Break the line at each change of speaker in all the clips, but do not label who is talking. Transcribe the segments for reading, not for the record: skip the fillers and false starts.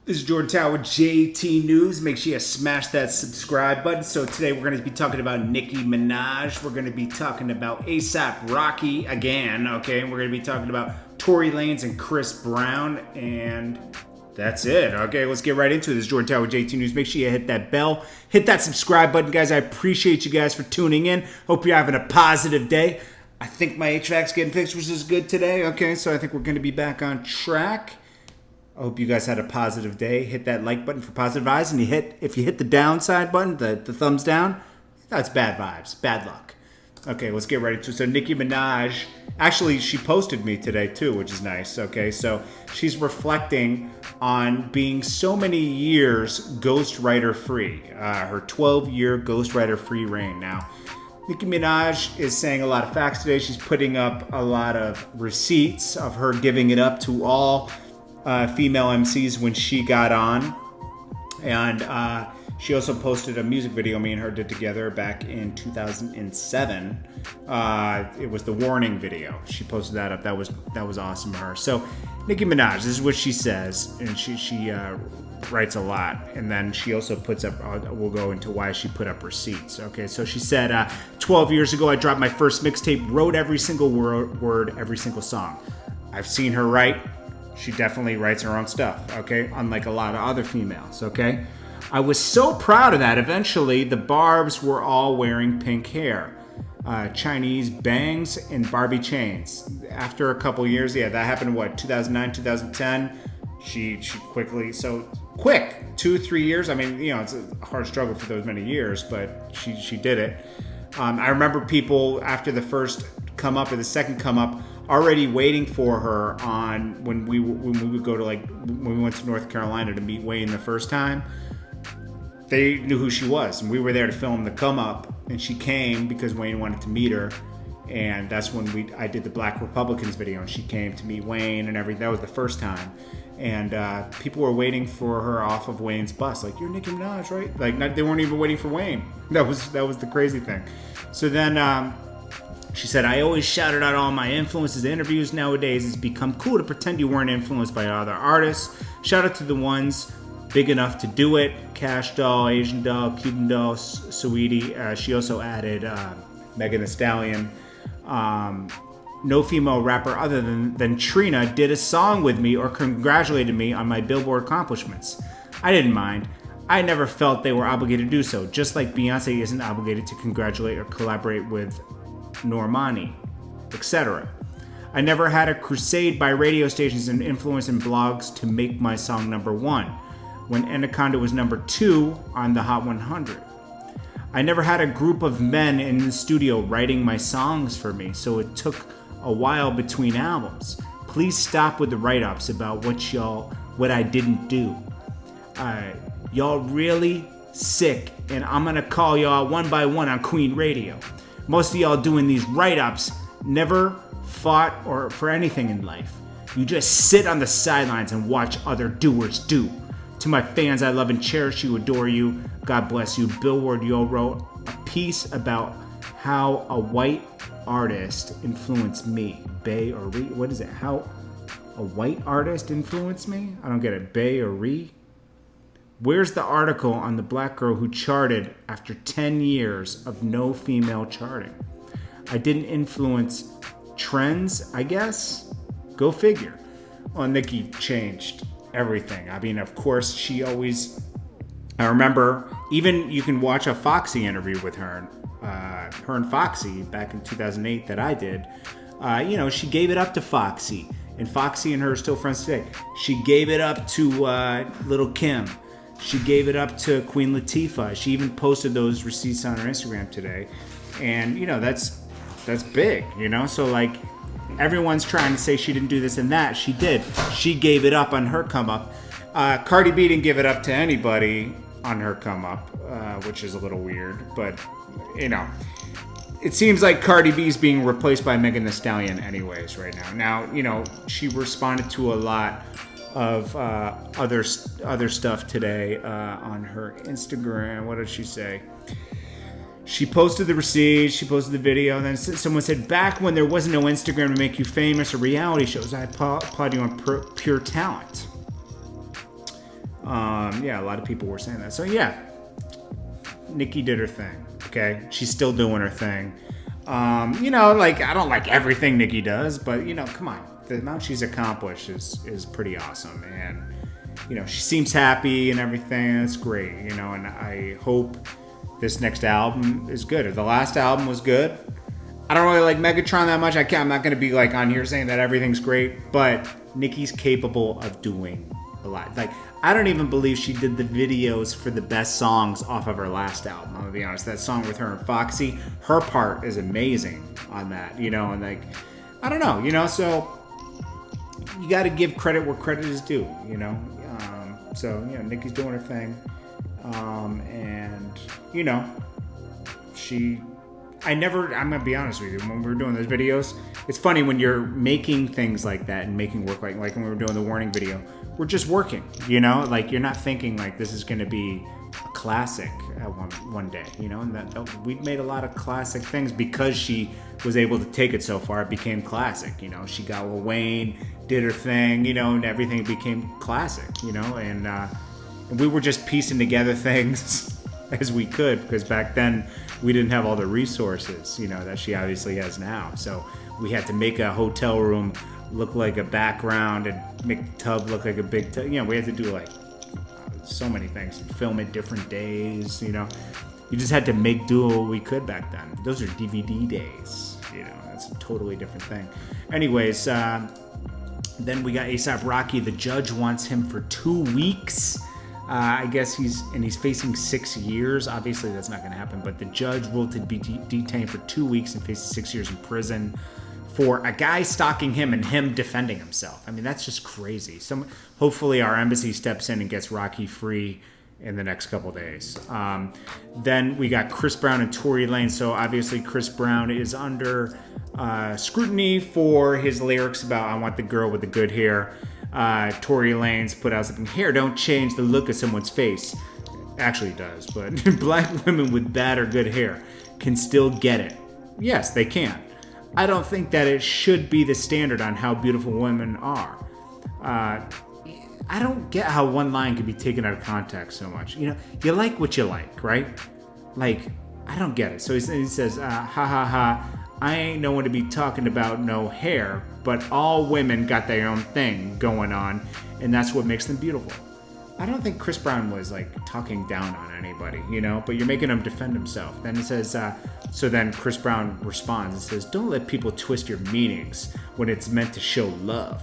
This is Jordan Tower, JT News. Make sure you smash that subscribe button. So today we're going to be talking about Nicki Minaj. We're going to be talking about A$AP Rocky again, okay? We're going to be talking about Tory Lanez and Chris Brown, and that's it, okay? Let's get right into it. This is Jordan Tower, JT News. Make sure you hit that bell, hit that subscribe button, guys. I appreciate you guys for tuning in. Hope you're having a positive day. I think my HVAC's getting fixed, which is good today, okay? So I think we're going to be back on track. I hope you guys had a positive day. Hit that like button for positive vibes, and if you hit the downside button, the thumbs down, that's bad vibes, bad luck. Okay, let's get right into it. So Nicki Minaj, actually, she posted me today too, which is nice. Okay, so she's reflecting on being so many years ghostwriter free, her 12-year ghostwriter free reign. Now, Nicki Minaj is saying a lot of facts today. She's putting up a lot of receipts of her giving it up to all female MCs when she got on, and she also posted a music video me and her did together back in 2007. It was the Warning video. She posted that up. That was awesome of her. So Nicki Minaj, this is what she says, and she writes a lot, and then she also puts up, we'll go into why she put up receipts. Okay, so she said, 12 years ago I dropped my first mixtape, wrote every single word, every single song. I've seen her write. She definitely writes her own stuff, okay? Unlike a lot of other females, okay? I was so proud of that. Eventually, the Barbs were all wearing pink hair, Chinese bangs, and Barbie chains. After a couple years, yeah, that happened, 2009, 2010? She quickly, quick, 2-3 years. I mean, it's a hard struggle for those many years, but she did it. I remember people after the first come up or the second come up already waiting for her on when we would go to when we went to North Carolina to meet Wayne the first time. They knew who she was, and we were there to film the come up, and she came because Wayne wanted to meet her, and that's when I did the Black Republicans video, and she came to meet Wayne and everything. That was the first time, and people were waiting for her off of Wayne's bus, like, you're Nicki Minaj, right? They weren't even waiting for Wayne. That was the crazy thing. So then she said, I always shouted out all my influences in interviews. Nowadays, it's become cool to pretend you weren't influenced by other artists. Shout out to the ones big enough to do it. Cash Doll, Asian Doll, Cuban Doll, Sweetie. She also added Megan Thee Stallion. No female rapper other than Trina did a song with me or congratulated me on my Billboard accomplishments. I didn't mind. I never felt they were obligated to do so, just like Beyonce isn't obligated to congratulate or collaborate with Normani, etc. I never had a crusade by radio stations and influence in blogs to make my song number 1, when Anaconda was number 2 on the Hot 100. I never had a group of men in the studio writing my songs for me, so it took a while between albums. Please stop with the write-ups about what I didn't do. Y'all really sick, and I'm gonna call y'all one by one on Queen Radio. Most of y'all doing these write-ups never fought or for anything in life. You just sit on the sidelines and watch other doers do. To my fans, I love and cherish you, adore you. God bless you. Billboard, you wrote a piece about how a white artist influenced me. Bay or re? What is it? How a white artist influenced me? I don't get it. Bay or re? Where's the article on the black girl who charted after 10 years of no female charting? I didn't influence trends, I guess? Go figure. Well, Nicki changed everything. I mean, of course, I remember, even you can watch a Foxy interview with her and Foxy back in 2008 that I did. She gave it up to Foxy, and Foxy and her are still friends today. She gave it up to Lil' Kim. She gave it up to Queen Latifah. She even posted those receipts on her Instagram today. And, that's big, So, everyone's trying to say she didn't do this and that. She did. She gave it up on her come up. Cardi B didn't give it up to anybody on her come up, which is a little weird. But, it seems like Cardi B's being replaced by Megan Thee Stallion anyways right now. Now, she responded to a lot of other stuff today on her Instagram. What did she say? She posted the receipt, she posted the video, and then someone said, back when there wasn't no Instagram to make you famous or reality shows, I applaud you on pure talent. Yeah, a lot of people were saying that. So yeah, Nicki did her thing. Okay, she's still doing her thing. You know, like, I don't like everything Nicki does, but, you know, come on. The amount she's accomplished is pretty awesome. And, you know, she seems happy and everything. That's great, you know, and I hope this next album is good. The last album was good. I don't really like Megatron that much. I'm not going to be, like, on here saying that everything's great, but Nicki's capable of doing a lot. Like, I don't even believe she did the videos for the best songs off of her last album. I'm gonna be honest. That song with her and Foxy, her part is amazing on that, you know, and like, I don't know, you know, so you got to give credit where credit is due, you know. So, you know, Nicki's doing her thing. And, you know, I'm gonna be honest with you, when we were doing those videos, it's funny when you're making things like that and making work like when we were doing the warning video, we're just working, you know, like you're not thinking like this is gonna be a classic at one day, you know, and that we made a lot of classic things because she was able to take it so far. It became classic, you know. She got Lil Wayne, did her thing, you know, and everything became classic, you know, and we were just piecing together things as we could, because back then we didn't have all the resources, you know, that she obviously has now. So we had to make a hotel room look like a background and make the tub look like a big tub. You know, we had to do like so many things, film it different days, you know. You just had to make do what we could back then. Those are DVD days, you know, that's a totally different thing. Anyways, then we got A$AP Rocky. The judge wants him for 2 weeks. I guess he's facing 6 years. Obviously, that's not going to happen. But the judge ruled to be detained for 2 weeks and faces 6 years in prison for a guy stalking him and him defending himself. I mean, that's just crazy. Hopefully, our embassy steps in and gets Rocky free in the next couple days. Then we got Chris Brown and Tory Lanez. So obviously, Chris Brown is under scrutiny for his lyrics about "I want the girl with the good hair." Tory Lanez put out something, "Hair don't change the look of someone's face." Actually it does, but black women with bad or good hair can still get it. Yes, they can. I don't think that it should be the standard on how beautiful women are. I don't get how one line can be taken out of context so much. You know, you like what you like, right? Like, I don't get it. So he says, ha ha ha, I ain't no one to be talking about no hair, but all women got their own thing going on, and that's what makes them beautiful. I don't think Chris Brown was like talking down on anybody, you know, but you're making him defend himself. Then he says, so then Chris Brown responds and says, "Don't let people twist your meanings when it's meant to show love.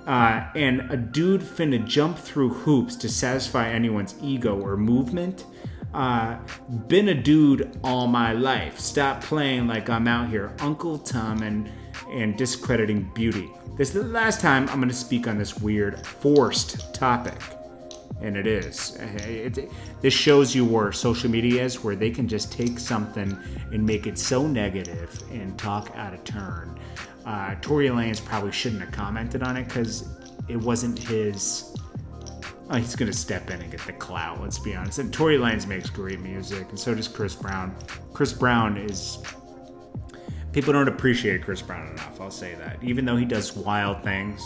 And a dude finna jump through hoops to satisfy anyone's ego or movement. Been a dude all my life. Stop playing like I'm out here, Uncle Tom, and discrediting beauty. This is the last time I'm going to speak on this weird, forced topic." And it is. This shows you where social media is, where they can just take something and make it so negative and talk out of turn. Tory Lanez probably shouldn't have commented on it because it wasn't his. He's going to step in and get the clout, let's be honest. And Tory Lanez makes great music, and so does Chris Brown. Chris Brown is... People don't appreciate Chris Brown enough, I'll say that. Even though he does wild things.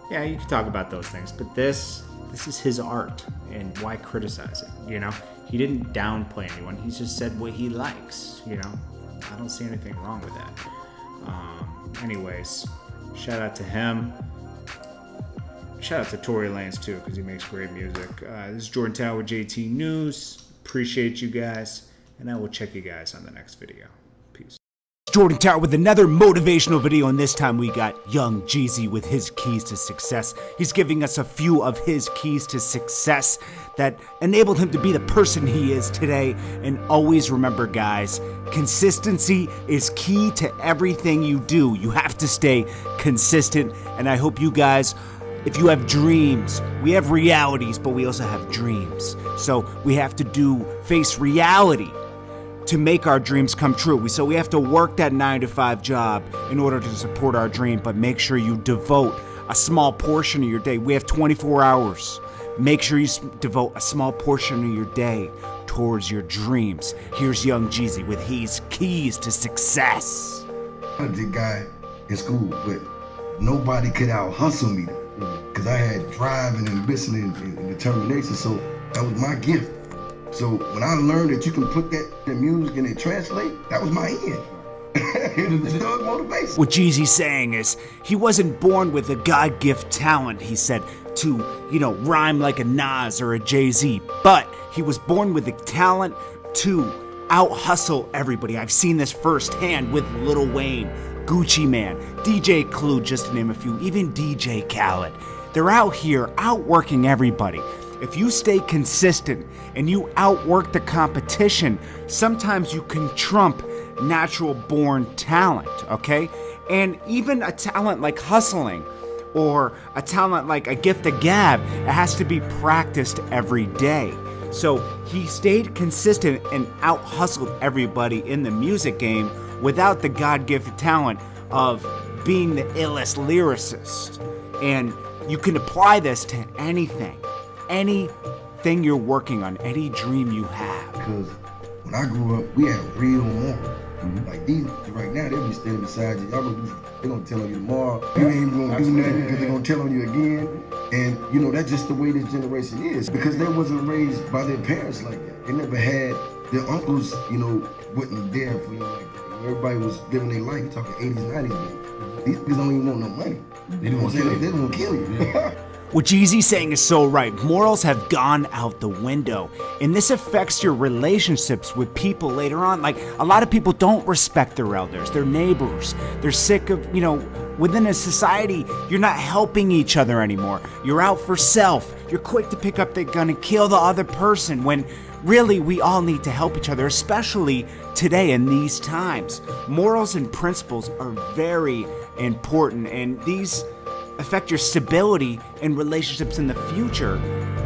Yeah, you can talk about those things, but this is his art, and why criticize it, you know? He didn't downplay anyone, he just said what he likes, you know? I don't see anything wrong with that. Anyways, shout out to him. Shout out to Tory Lanez too, because he makes great music. This is Jordan Tower with JT News. Appreciate you guys, and I will check you guys on the next video. Peace.
Jordan Tower with another motivational video, and this time we got young Jeezy with his keys to success. He's giving us a few of his keys to success that enabled him to be the person he is today. And always remember, guys, consistency is key to everything you do. You have to stay consistent, and I hope you guys, if you have dreams, we have realities, but we also have dreams. So we have to face reality to make our dreams come true. So we have to work that 9-to-5 job in order to support our dream, but make sure you devote a small portion of your day. We have 24 hours. Make sure you devote a small portion of your day towards your dreams. Here's young Jeezy with his keys to success.
I'm the guy in school, but nobody could out hustle me. because I had drive and ambition and determination. So that was my gift. So when I learned that you can put that in music and it translate, that was my end. It was dog motivation.
What Jeezy's saying is he wasn't born with a God-gift talent, he said, to, rhyme like a Nas or a Jay-Z, but he was born with the talent to out-hustle everybody. I've seen this firsthand with Lil Wayne, Gucci Mane, DJ Clue, just to name a few, even DJ Khaled. They're out here outworking everybody. If you stay consistent and you outwork the competition, sometimes you can trump natural born talent, okay? And even a talent like hustling or a talent like a gift of gab, it has to be practiced every day. So he stayed consistent and out-hustled everybody in the music game without the God-gifted talent of being the illest lyricist. And you can apply this to anything you're working on, any dream you have.
Because when I grew up, we had real morals. Like these, right now, they'll be standing beside you. They're gonna tell on you tomorrow. You ain't even gonna do nothing because they're gonna tell on you again. And that's just the way this generation is. Because they wasn't raised by their parents like that. They never had their uncles, wasn't there for you like that. Everybody was living their life. You're talking 80s, 90s. These niggas don't even want no money. They don't want to kill you. Yeah.
What Jeezy's saying is so right. Morals have gone out the window, and this affects your relationships with people later on. Like, a lot of people don't respect their elders, their neighbors. They're sick of, within a society, you're not helping each other anymore. You're out for self. You're quick to pick up the gun and kill the other person when really we all need to help each other, especially today in these times. Morals and principles are very important, and these affect your stability in relationships in the future,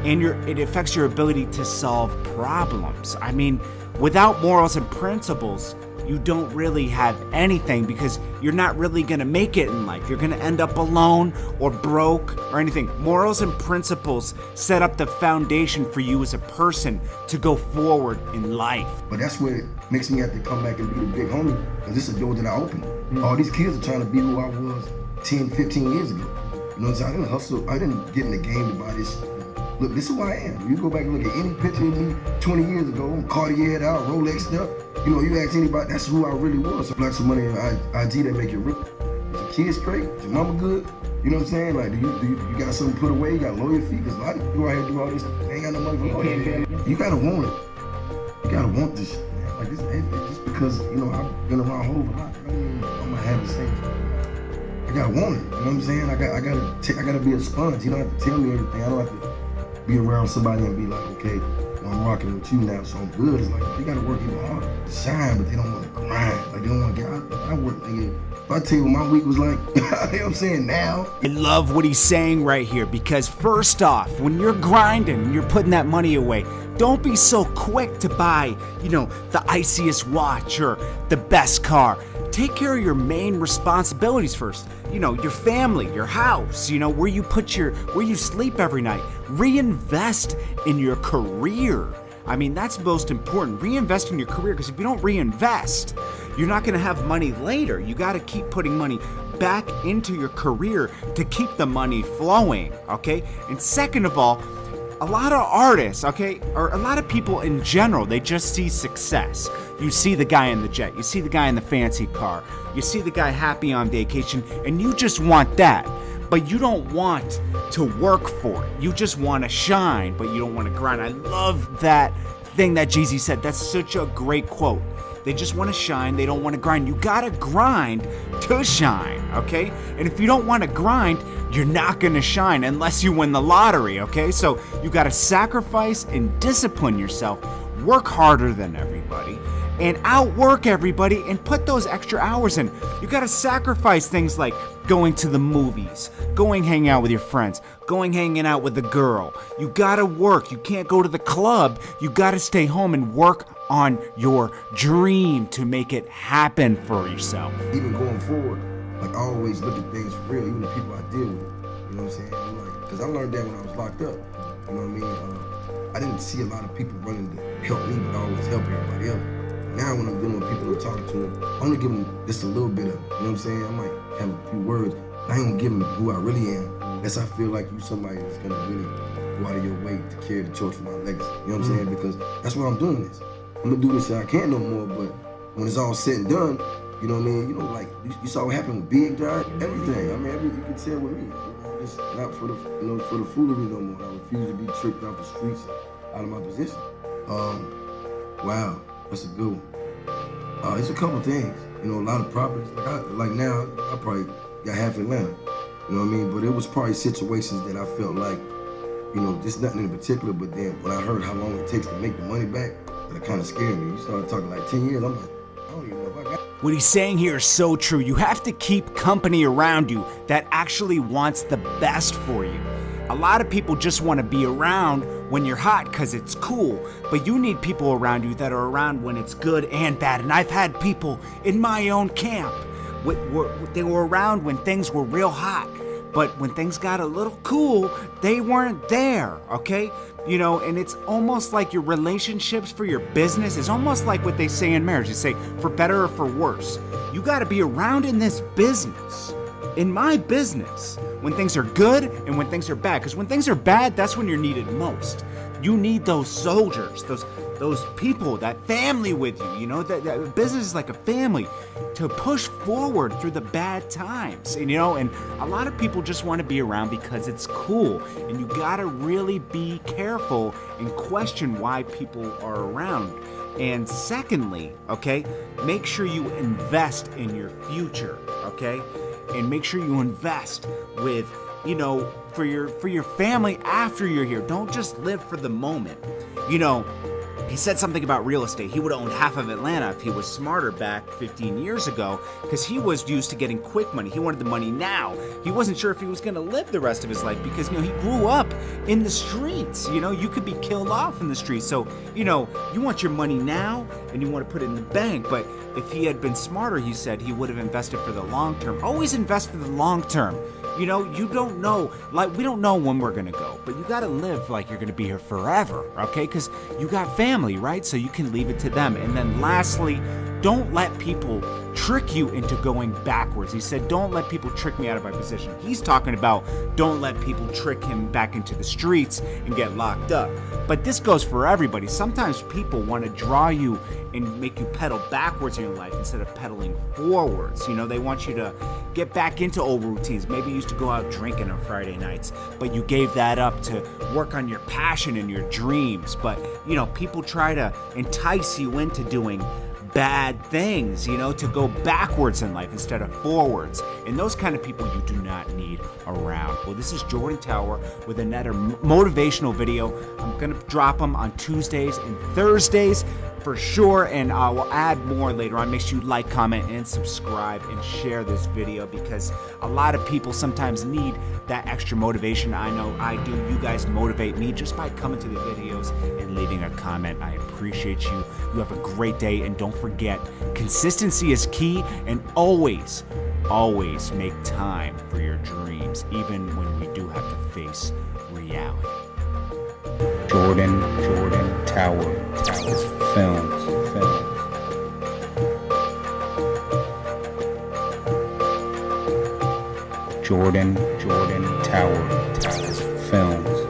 and it affects your ability to solve problems. I mean, without morals and principles, you don't really have anything because you're not really gonna make it in life. You're gonna end up alone or broke or anything. Morals and principles set up the foundation for you as a person to go forward in life.
But that's what makes me have to come back and be the big homie, because this is a door that I opened. All these kids are trying to be who I was 10, 15 years ago. You know what I'm saying? I didn't hustle. I didn't get in the game to buy this. Look, this is who I am. You go back and look at any picture of me 20 years ago, I'm Cartier out, Rolex up. You ask anybody, that's who I really was. So like some money in IG that make you rich. Is your kids straight? Is your mama good? You know what I'm saying? Like, do you got something put away? You got lawyer fees? Because a lot of people out here do all this. They ain't got no money for lawyer. You gotta want it. You gotta want this shit, man. Like, just because, I've been around Hov a lot, I'm gonna have the same. I gotta want it, you know what I'm saying? I gotta be a sponge. You don't have to tell me everything. I don't have to be around somebody and be like, okay, well, I'm rocking with you now, so I'm good. It's like, you gotta work even harder to shine, but they don't want to grind. Like, they don't want to get out. I work, nigga. If I tell you what my week was like, you know what I'm saying, now.
I love what he's saying right here, because first off, when you're grinding and you're putting that money away, don't be so quick to buy, the iciest watch or the best car. Take care of your main responsibilities first. Your family, your house, where you sleep every night. Reinvest in your career. I mean, that's most important. Reinvest in your career, because if you don't reinvest, you're not going to have money later. You got to keep putting money back into your career to keep the money flowing, okay? And second of all, a lot of artists, okay, or a lot of people in general, they just see success. You see the guy in the jet, you see the guy in the fancy car, you see the guy happy on vacation, and you just want that. But you don't want to work for it. You just want to shine, but you don't want to grind. I love that thing that Jeezy said. That's such a great quote. They just want to shine, they don't want to grind. You gotta grind to shine, okay? And if you don't want to grind, you're not gonna shine unless you win the lottery, okay? So you gotta sacrifice and discipline yourself, work harder than everybody, and outwork everybody and put those extra hours in. You gotta sacrifice things like going to the movies, going hanging out with your friends, going hanging out with a girl. You gotta work. You can't go to the club. You gotta stay home and work on your dream to make it happen for yourself.
Even going forward, like, I always look at things for real, even the people I deal with. You know what I'm saying? Because I learned that when I was locked up. You know what I mean? I didn't see a lot of people running to help me, but I always help everybody else. Now when I'm dealing with people and talking to them, I'm gonna give them just a little bit of it. You know what I'm saying? I might have a few words, but I ain't gonna give them who I really am. unless I feel like you somebody that's gonna really go out of your way to carry the torch for my legacy. You know what I'm saying? Because that's why I'm doing this. I'm gonna do this till I can't no more, but when it's all said and done, you know what I mean? You know, like you saw what happened with Big Dog, everything. I mean, you can tell with me. It's not for the for the foolery no more. I refuse to be tricked off the streets out of my position. Wow, that's a good one. It's a couple things. You know, a lot of properties. Like now, I probably got half Atlanta. You know what I mean? But it was probably situations that I felt like, you know, just nothing in particular. But then when I heard how long it takes to make the money back, that kind of scared me. You started talking like 10 years. I'm like, I don't even know if I got.
What he's saying here is so true. You have to keep company around you that actually wants the best for you. A lot of people just want to be around when you're hot because it's cool, but you need people around you that are around when it's good and bad. And I've had people in my own camp. They were around when things were real hot, but when things got a little cool, they weren't there, okay? You know, and it's almost like your relationships for your business is almost like what they say in marriage. They say, for better or for worse. You gotta be around in this business, in my business, when things are good and when things are bad. Because when things are bad, that's when you're needed most. You need those soldiers, those people, that family with you, you know, that business is like a family to push forward through the bad times, and, you know, and a lot of people just want to be around because it's cool, and you gotta really be careful and question why people are around. And secondly, okay, make sure you invest in your future, okay, and make sure you invest with, you know, for your family after you're here. Don't just live for the moment. You know, he said something about real estate. He would have owned half of Atlanta if he was smarter back 15 years ago, because he was used to getting quick money. He wanted the money now. He wasn't sure if he was going to live the rest of his life because, you know, he grew up in the streets. You know, you could be killed off in the streets. So, you know, you want your money now and you want to put it in the bank. But if he had been smarter, he said, he would have invested for the long term. Always invest for the long term. You know, you don't know, like, we don't know when we're gonna go, but you gotta live like you're gonna be here forever, okay? Because you got family, right? So you can leave it to them. And then lastly, don't let people trick you into going backwards. He said, don't let people trick me out of my position. He's talking about don't let people trick him back into the streets and get locked up. But this goes for everybody. Sometimes people want to draw you and make you pedal backwards in your life instead of pedaling forwards. You know, they want you to get back into old routines. Maybe you used to go out drinking on Friday nights, but you gave that up to work on your passion and your dreams. But, you know, people try to entice you into doing bad things, you know, to go backwards in life instead of forwards. And those kind of people you do not need around. Well, this is Jordan Tower with another motivational video. I'm going to drop them on Tuesdays and Thursdays for sure, and I will add more later on. Make sure you like, comment, and subscribe and share this video, because a lot of people sometimes need that extra motivation. I know I do. You guys motivate me just by coming to the videos and leaving a comment. I appreciate you. You have a great day, and don't forget, consistency is key, and always make time for your dreams, even when we do have to face reality. Jordan Tower Films. Jordan Tower Films.